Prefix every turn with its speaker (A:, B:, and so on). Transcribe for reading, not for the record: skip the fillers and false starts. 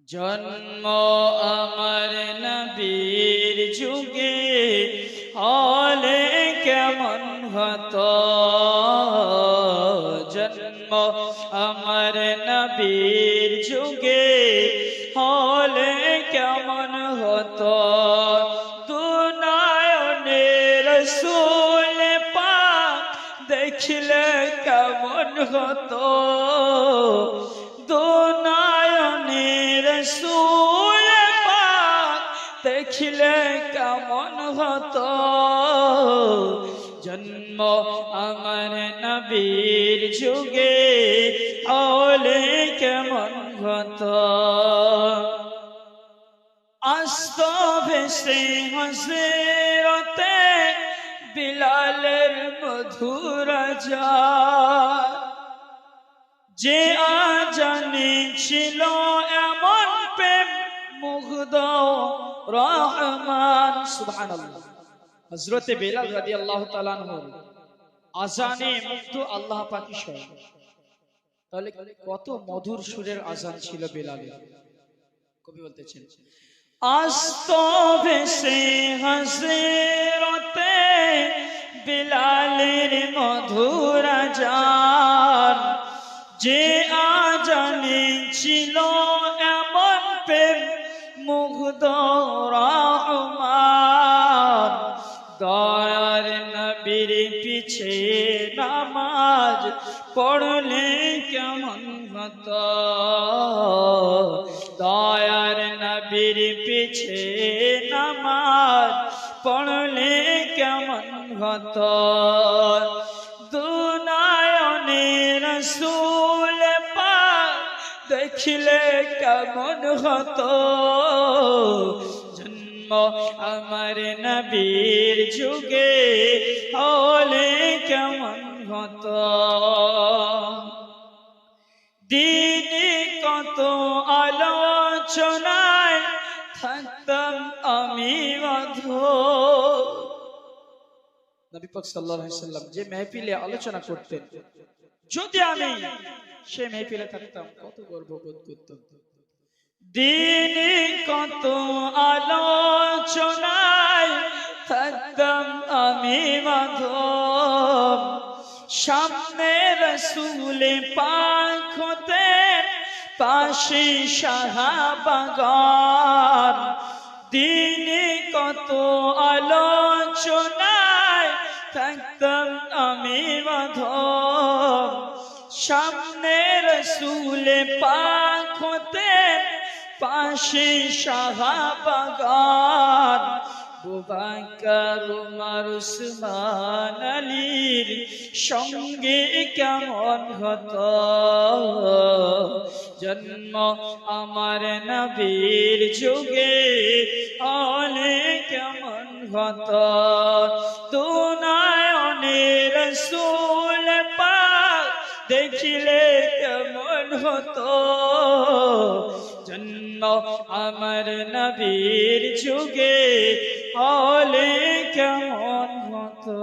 A: জন্ম আমার নবীর যুগে হলে কেমন হতো। জন্ম আমার নবীর যুগে হলে কেমন হতো। দুনয়নে রাসূল পাক দেখলে কেমন হতো। রাসূল পাক দেখলে কেমন হতো। জন্ম আমার নবীর যুগে হলে কেমন হতো। আসত ভেসে হযরতে বিলালের মধুর আযান, যে আজানে ছিল এমন প্রেম মুগ্ধ রহমান। সুবহানাল্লাহ। হযরতে বিলাল রাদিয়াল্লাহু তাআলা আনহু আজানে মুগ্ধ আল্লাহ পাকই স্বয়ং। তাহলে কত মধুর সুরের আজান ছিল বিলালের। কবি বলতেছেন, আসত ভেসে হযরতে বিলালের মধুর আজান, যে আজানে ছিল এমন প্রেম মুগ্ধ রহমান। দয়ার নবীর পিছে নামাজ পড়লে কেমন হতো। দয়ার নবীর পিছে নামাজ পড়লে কেমন হতো। দুনয়নে রাসূল পাক দেখলে কেমন হতো। জন্ম আমার নবীর যুগে হলে কেমন হতো। দিনে কত আলোচনায় থাকতাম আমি অধর। নবী পাক সাল্লাল্লাহু আলাইহি ওয়াসাল্লাম যে মেহফিলে আলোচনা করতেন, যদি আমি সে মেহফিলে থাকতাম কত গর্ববোধ করতাম। দিনে কত আলোচনায় থাকতাম আমি মাধব। সামনে রাসূল পাক হতেন, পাশে সাহাবাগণ। দিনে কত আলোচনায় থাকতাম আমি মাধব। সামনে রাসূল পাক হতেন, পাশে সাহাবাগণ। আবু বকর ওমর উসমান আলীর সঙ্গে কেমন হতো। জন্ম আমার নবীর যুগে হলে কেমন হতো। দুনয়নে রাসূল পাক দেখলে কেমন হতো। জন্ম আমার নবীর যুগে হলে কেমন হতো।